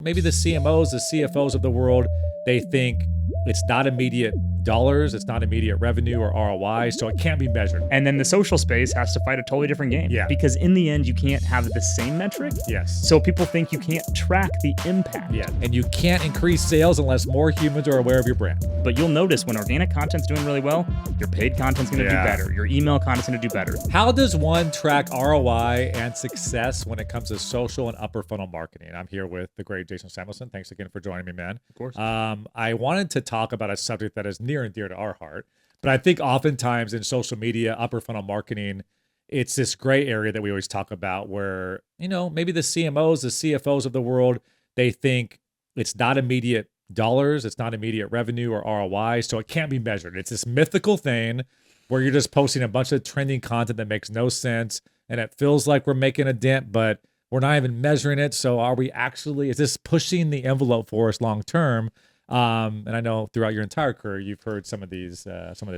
maybe the CMOs, the CFOs of the world, they think it's not immediate dollars, it's not immediate revenue or ROI, so it can't be measured. And then the social space has to fight a totally different game. Yeah. Because in the end, you can't have the same metric. Yes. So people think you can't track the impact. Yeah. And you can't increase sales unless more humans are aware of your brand. But you'll notice when organic content's doing really well, your paid content's gonna do better. Your email content's gonna do better. How does one track ROI and success when it comes to social and upper funnel marketing? I'm here with the great Jason Samuelson. Thanks again for joining me, man. Of course. I wanted to talk about a subject that is near and dear to our heart, but I think oftentimes in social media, upper funnel marketing, it's this gray area that we always talk about where, maybe the CMOs, the CFOs of the world, they think it's not immediate dollars, it's not immediate revenue or ROI, so it can't be measured. It's this mythical thing where you're just posting a bunch of trending content that makes no sense, and it feels like we're making a dent, but we're not even measuring it. So is this pushing the envelope for us long term? And I know throughout your entire career, you've heard some of this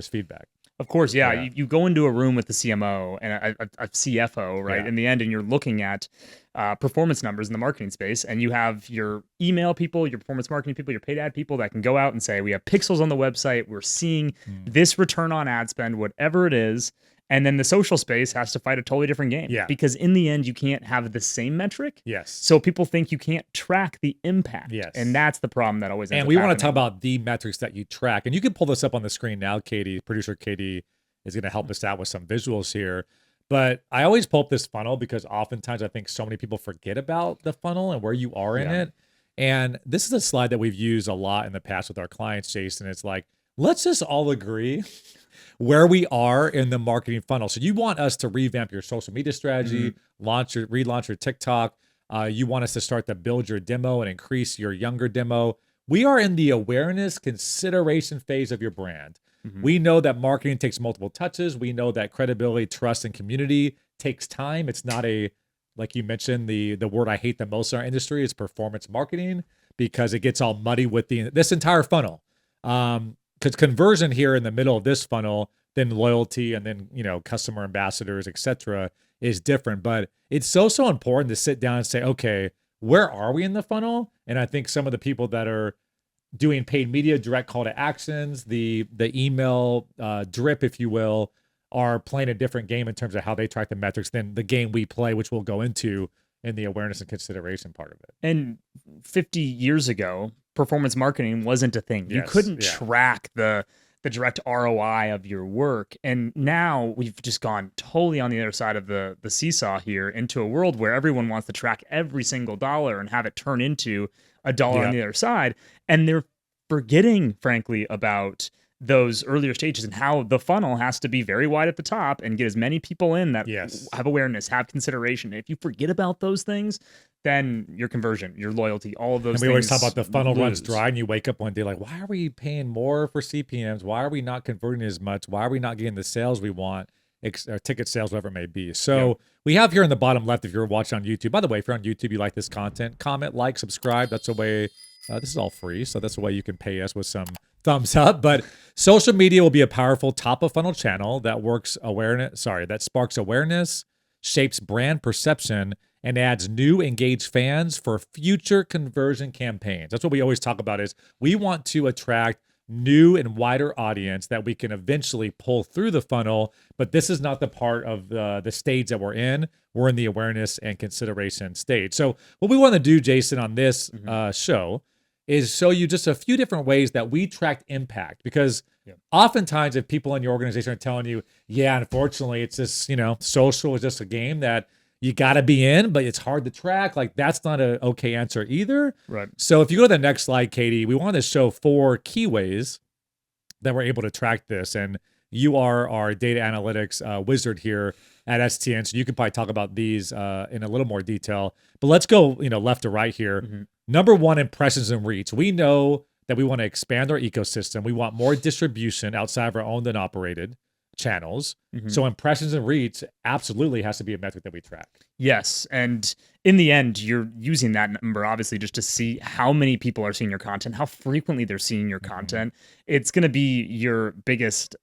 feedback. Of course, yeah. You go into a room with the CMO and a CFO, right, in the end, and you're looking at performance numbers in the marketing space, and you have your email people, your performance marketing people, your paid ad people that can go out and say, we have pixels on the website, we're seeing this return on ad spend, whatever it is. And then the social space has to fight a totally different game. Yeah. Because in the end, you can't have the same metric. Yes. So people think you can't track the impact. Yes. And that's the problem that always ends And up we want to happening. talk about the metrics that you track. And you can pull this up on the screen now, Katie. Producer Katie is going to help us out with some visuals here. But I always pull up this funnel because oftentimes I think so many people forget about the funnel and where you are in it. And this is a slide that we've used a lot in the past with our clients, Jason. It's like, let's just all agree where we are in the marketing funnel. So you want us to revamp your social media strategy, relaunch your TikTok. You want us to start to build your demo and increase your younger demo. We are in the awareness consideration phase of your brand. We know that marketing takes multiple touches. We know that credibility, trust, and community takes time. It's not like you mentioned, the word I hate the most in our industry is performance marketing, because it gets all muddy with this entire funnel. Because conversion here in the middle of this funnel, then loyalty, and then customer ambassadors, etc., is different. But it's so important to sit down and say, okay, where are we in the funnel? And I think some of the people that are doing paid media, direct call to actions, the email drip, if you will, are playing a different game in terms of how they track the metrics than the game we play, which we'll go into in the awareness and consideration part of it. And 50 years ago, performance marketing wasn't a thing. You couldn't track the direct ROI of your work. And now we've just gone totally on the other side of the seesaw here into a world where everyone wants to track every single dollar and have it turn into a dollar on the other side. And they're forgetting, frankly, about those earlier stages and how the funnel has to be very wide at the top and get as many people in that have awareness, have consideration. If you forget about those things, then your conversion, your loyalty, all of those things. And we always talk about the funnel runs dry, and you wake up one day like, why are we paying more for CPMs? Why are we not converting as much? Why are we not getting the sales we want, or ticket sales, whatever it may be? So we have here in the bottom left, if you're watching on YouTube, by the way, if you're on YouTube, you like this content, comment, like, subscribe. That's a way, this is all free, so that's a way you can pay us with some thumbs up. But social media will be a powerful top of funnel channel that that sparks awareness, shapes brand perception, and adds new engaged fans for future conversion campaigns. That's what we always talk about, is we want to attract new and wider audience that we can eventually pull through the funnel. But this is not the part of the stage that we're in. We're in the awareness and consideration stage. So what we want to do, Jason, on this show is show you just a few different ways that we track impact. Because oftentimes if people in your organization are telling you, unfortunately, it's just, social is just a game that you got to be in, but it's hard to track. Like, that's not an okay answer either. Right. So if you go to the next slide, Katie, we want to show 4 key ways that we're able to track this. And you are our data analytics wizard here at STN, so you can probably talk about these in a little more detail. But let's go, left to right here. Number 1, impressions and reach. We know that we want to expand our ecosystem. We want more distribution outside of our owned and operated channels. So impressions and reach absolutely has to be a metric that we track. Yes. And in the end, you're using that number, obviously, just to see how many people are seeing your content, how frequently they're seeing your content. It's going to be your biggest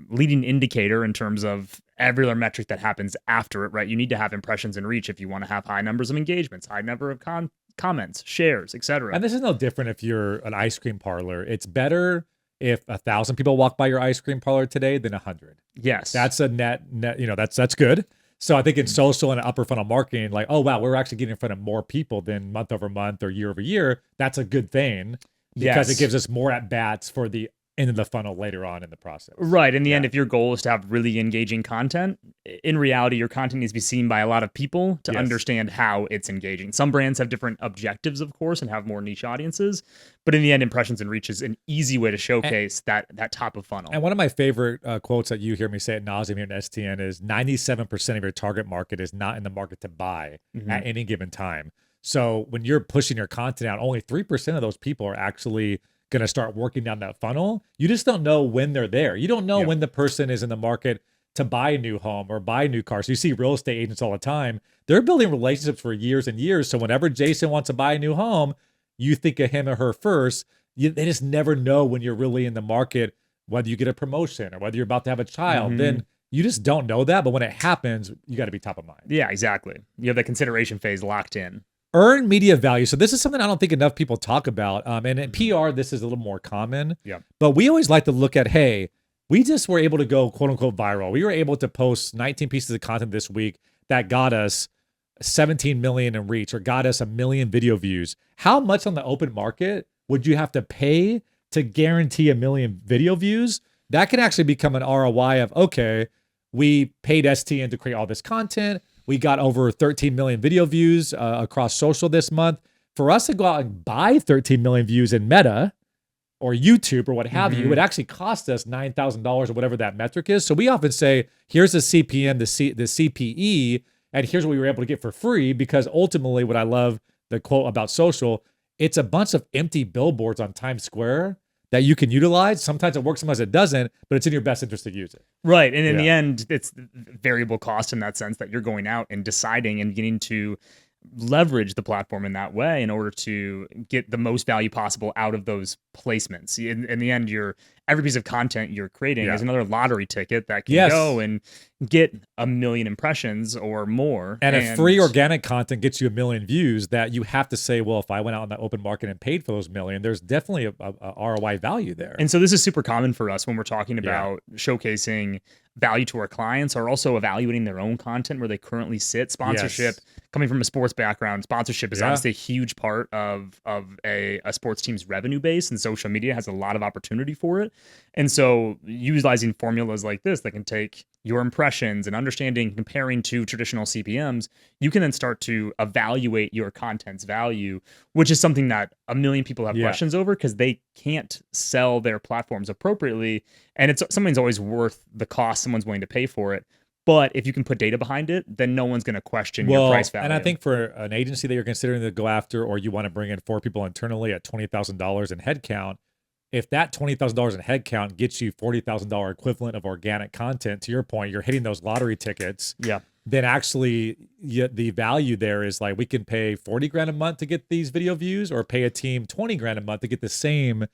leading indicator in terms of every other metric that happens after it, right? You need to have impressions and reach if you want to have high numbers of engagements, high number of comments, shares, etc. And this is no different if you're an ice cream parlor. It's better if 1,000 people walk by your ice cream parlor today than 100. Yes. That's a net, that's good. So I think in social and upper funnel marketing, like, oh, wow, we're actually getting in front of more people than month over month or year over year. That's a good thing because it gives us more at bats for the end of the funnel later on in the process. Right. In the end, if your goal is to have really engaging content, in reality, your content needs to be seen by a lot of people to understand how it's engaging. Some brands have different objectives, of course, and have more niche audiences. But in the end, impressions and reach is an easy way to showcase that top of funnel. And one of my favorite quotes that you hear me say at nauseam here in STN is 97% of your target market is not in the market to buy at any given time. So when you're pushing your content out, only 3% of those people are actually going to start working down that funnel. You just don't know when they're there. You don't know when the person is in the market to buy a new home or buy a new car. So you see real estate agents all the time. They're building relationships for years and years. So whenever Jason wants to buy a new home, you think of him or her first. They just never know when you're really in the market, whether you get a promotion or whether you're about to have a child. Then you just don't know that. But when it happens, you got to be top of mind. Yeah, exactly. You have the consideration phase locked in. Earn media value. So this is something I don't think enough people talk about. And in PR, this is a little more common. Yeah. But we always like to look at, hey, we just were able to go quote unquote viral. We were able to post 19 pieces of content this week that got us 17 million in reach or got us 1 million video views. How much on the open market would you have to pay to guarantee 1 million video views? That can actually become an ROI of, okay, we paid STN to create all this content. We got over 13 million video views across social this month. For us to go out and buy 13 million views in Meta or YouTube or what have you, it would actually cost us $9,000 or whatever that metric is. So we often say, here's the CPM, the CPE, and here's what we were able to get for free, because ultimately what I love, the quote about social, it's a bunch of empty billboards on Times Square that you can utilize. Sometimes it works, sometimes it doesn't, but it's in your best interest to use it. Right. And in the end, it's variable cost in that sense that you're going out and deciding and getting to leverage the platform in that way in order to get the most value possible out of those placements. In the end, every piece of content you're creating is another lottery ticket that can go and get 1 million impressions or more. And if free organic content gets you 1 million views, that you have to say, well, if I went out in the open market and paid for those 1 million, there's definitely a ROI value there. And so this is super common for us when we're talking about showcasing value to our clients, or also evaluating their own content where they currently sit. Sponsorship, coming from a sports background, sponsorship is obviously a huge part of a sports team's revenue base, and social media has a lot of opportunity for it. And so utilizing formulas like this that can take your impressions and understanding, comparing to traditional CPMs, you can then start to evaluate your content's value, which is something that 1 million people have questions over because they can't sell their platforms appropriately. And it's something's always worth the cost someone's willing to pay for it. But if you can put data behind it, then no one's going to question your price value. And I think for an agency that you're considering to go after, or you want to bring in 4 people internally at $20,000 in headcount, if that $20,000 in headcount gets you $40,000 equivalent of organic content, to your point, you're hitting those lottery tickets. Yeah. Then actually the value there is like, we can pay 40 grand a month to get these video views, or pay a team 20 grand a month to get the same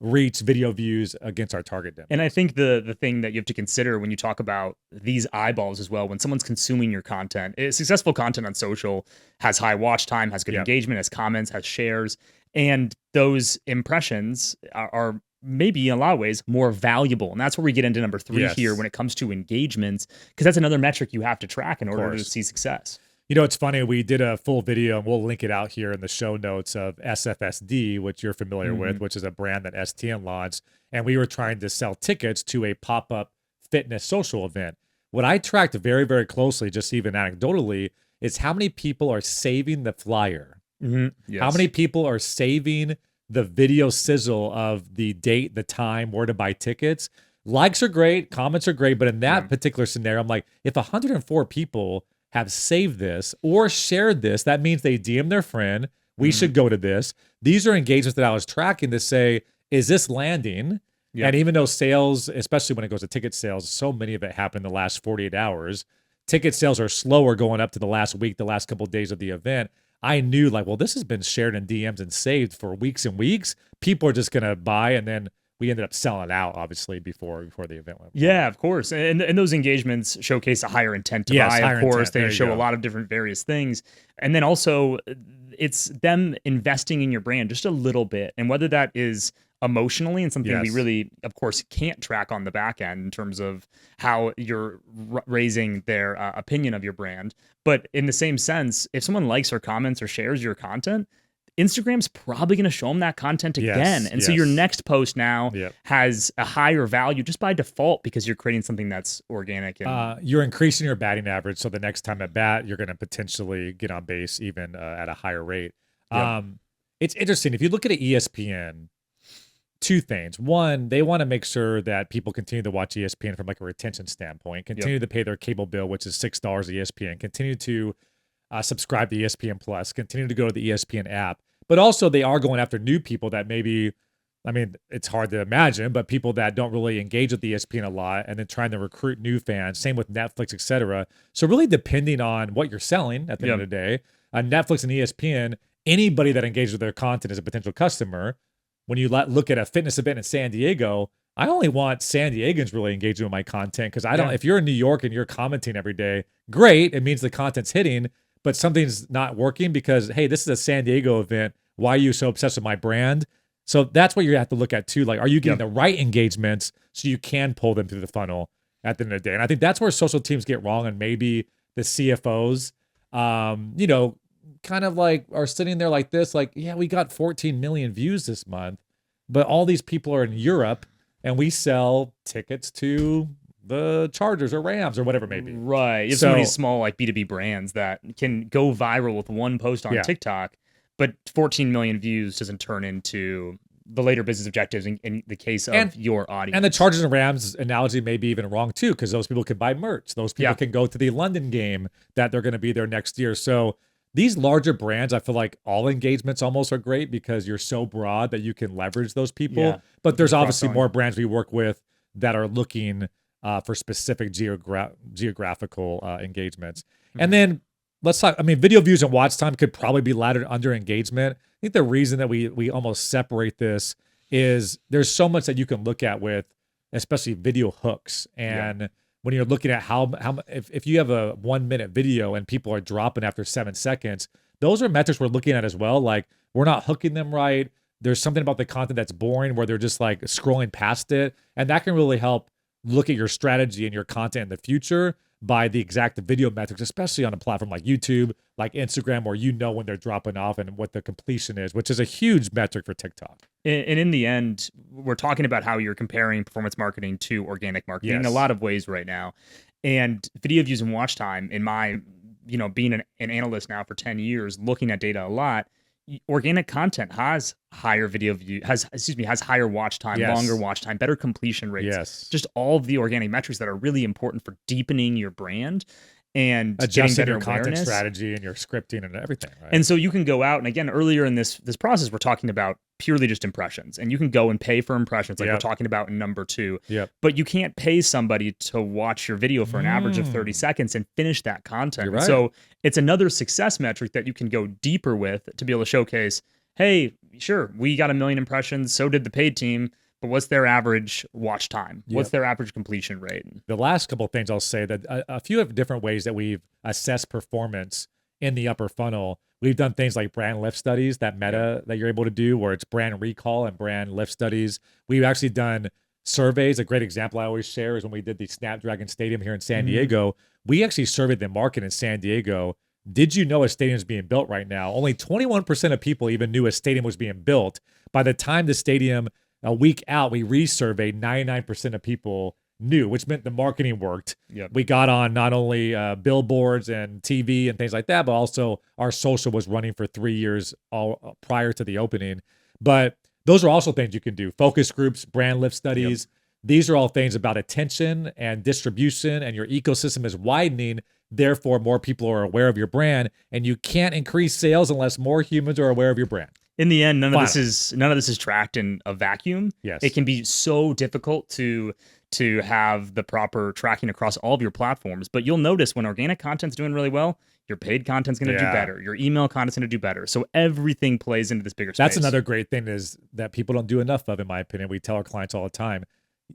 reach video views against our target demo. And I think the thing that you have to consider when you talk about these eyeballs as well, when someone's consuming your content, successful content on social has high watch time, has good engagement, has comments, has shares, and those impressions are maybe in a lot of ways more valuable. And that's where we get into number 3 here when it comes to engagements, because that's another metric you have to track in order to see success. You know, it's funny, we did a full video, and we'll link it out here in the show notes, of SFSD, which you're familiar with, which is a brand that STN launched. And we were trying to sell tickets to a pop-up fitness social event. What I tracked very, very closely, just even anecdotally, is how many people are saving the flyer. How many people are saving the video sizzle of the date, the time, where to buy tickets. Likes are great, comments are great, but in that particular scenario, I'm like, if 104 people have saved this or shared this, that means they DM their friend, we should go to this. These are engagements that I was tracking to say, is this landing? And even though sales, especially when it goes to ticket sales, so many of it happened in the last 48 hours, ticket sales are slower going up to the last week, the last couple of days of the event. I knew, like, well, this has been shared in DMs and saved for weeks and weeks. People are just going to buy, and then we ended up selling it out obviously before the event went. Yeah, of course. And those engagements showcase a higher intent to Yes, buy, higher of course. intent. There They you show a go. lot of different various things. And then also it's them investing in your brand just a little bit. And whether that is emotionally and something we Yes. really, of course, can't track on the back end in terms of how you're raising their opinion of your brand. But in the same sense, if someone likes or comments or shares your content, Instagram's probably going to show them that content again. Yes, And so your yes. next post now Yep. has a higher value just by default because you're creating something that's organic. And You're increasing your batting average, so the next time at bat, you're going to potentially get on base even at a higher rate. Yep. It's interesting. If you look at ESPN, two things. One, they want to make sure that people continue to watch ESPN from like a retention standpoint, continue to pay their cable bill, which is $6 ESPN, continue to subscribe to ESPN Plus, continue to go to the ESPN app. But also, they are going after new people that maybe, I mean, it's hard to imagine, but people that don't really engage with ESPN a lot and then trying to recruit new fans, same with Netflix, et cetera. So, really, depending on what you're selling at the end of the day, Netflix and ESPN, anybody that engages with their content is a potential customer. When you look at a fitness event in San Diego, I only want San Diegans really engaging with my content because I don't, if you're in New York and you're commenting every day, great. It means the content's hitting, but something's not working because, hey, this is a San Diego event. Why are you so obsessed with my brand? So that's what you have to look at too. Like, are you getting the right engagements so you can pull them through the funnel at the end of the day? And I think that's where social teams get wrong. And maybe the CFOs, you know, kind of like are sitting there like this, like, yeah, we got 14 million views this month, but all these people are in Europe and we sell tickets to the Chargers or Rams or whatever it may be. Right. You have so many small like B2B brands that can go viral with one post on TikTok, but 14 million views doesn't turn into the later business objectives in the case of your audience. And the Chargers and Rams analogy may be even wrong too, because those people can buy merch. Those people can go to the London game that they're going to be there next year. So these larger brands, I feel like all engagements almost are great because you're so broad that you can leverage those people. Yeah. But there's obviously more brands we work with that are looking for specific geographical engagements. Mm-hmm. And then let's talk, I mean, video views and watch time could probably be laddered under engagement. I think the reason that we almost separate this is there's so much that you can look at with, especially video hooks. And when you're looking at how if you have a 1 minute video and people are dropping after 7 seconds, those are metrics we're looking at as well. Like, we're not hooking them right. There's something about the content that's boring where they're just like scrolling past it. And that can really help look at your strategy and your content in the future by the exact video metrics, especially on a platform like YouTube, like Instagram, where you know when they're dropping off and what the completion is, which is a huge metric for TikTok. And in the end, we're talking about how you're comparing performance marketing to organic marketing in a lot of ways right now. And video views and watch time, in my, being an analyst now for 10 years, looking at data a lot, organic content has higher video view, has higher watch time, longer watch time, better completion rates. Just all of the organic metrics that are really important for deepening your brand and adjusting your content strategy and your scripting and everything. Right? And so you can go out, and again, earlier in this process, we're talking about purely just impressions, and you can go and pay for impressions like we're talking about in number 2. But you can't pay somebody to watch your video for an average of 30 seconds and finish that content. Right. So it's another success metric that you can go deeper with to be able to showcase, hey, sure, we got 1 million impressions, so did the paid team, but what's their average watch time? What's their average completion rate? The last couple of things I'll say that a few of different ways that we've assessed performance in the upper funnel. We've done things like brand lift studies, that meta that you're able to do, where it's brand recall and brand lift studies. We've actually done surveys. A great example I always share is when we did the Snapdragon Stadium here in San Diego. We actually surveyed the market in San Diego. Did you know a stadium is being built right now? Only 21% of people even knew a stadium was being built. By the time the stadium, a week out, we resurveyed, 99% of people knew, which meant the marketing worked. We got on not only billboards and TV and things like that, but also our social was running for 3 years all prior to the opening. But those are also things you can do. Focus groups, brand lift studies. These are all things about attention and distribution, and your ecosystem is widening. Therefore, more people are aware of your brand, and you can't increase sales unless more humans are aware of your brand. In the end, none of this is tracked in a vacuum. It can be so difficult to have the proper tracking across all of your platforms. But you'll notice when organic content's doing really well, Your paid content's going to do better. Your email content's going to do better. So everything plays into this bigger space. That's another great thing is that people don't do enough of, in my opinion. We tell our clients all the time,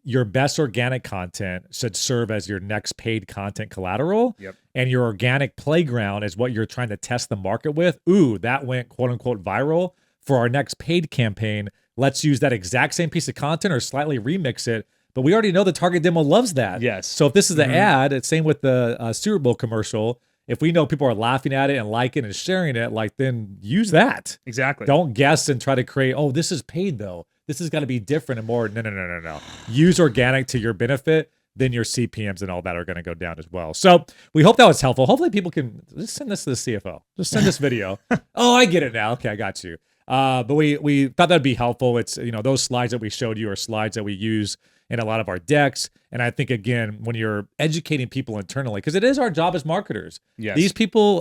your best organic content should serve as your next paid content collateral. Yep. And your organic playground is what you're trying to test the market with. Ooh, that went quote unquote viral. For our next paid campaign, let's use that exact same piece of content or slightly remix it. But we already know the target demo loves that. Yes. So if this is an ad, it's same with the Super Bowl commercial. If we know people are laughing at it and liking and sharing it, like, then use that. Exactly. Don't guess and try to create, oh, this is paid though. This is got to be different and more. No. Use organic to your benefit. Then your CPMs and all that are going to go down as well. So we hope that was helpful. Hopefully people can just send this to the CFO. Just send this video. Oh, I get it now. Okay, I got you. But we thought that'd be helpful. It's, those slides that we showed you are slides that we use in a lot of our decks. And I think, again, when you're educating people internally, because it is our job as marketers. Yes. These people,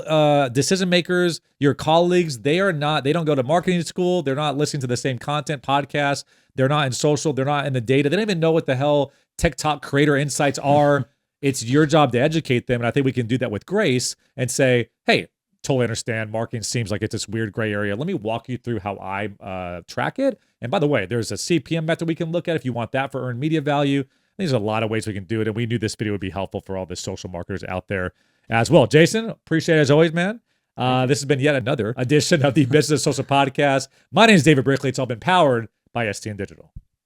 decision makers, your colleagues, they don't go to marketing school. They're not listening to the same content podcasts. They're not in social. They're not in the data. They don't even know what the hell TikTok creator insights are. It's your job to educate them. And I think we can do that with grace and say, hey, totally understand. Marketing seems like it's this weird gray area. Let me walk you through how I track it. And by the way, there's a CPM method we can look at if you want that for earned media value. There's a lot of ways we can do it. And we knew this video would be helpful for all the social marketers out there as well. Jason, appreciate it as always, man. This has been yet another edition of the Business Social Podcast. My name is David Brickley. It's all been powered by STN Digital.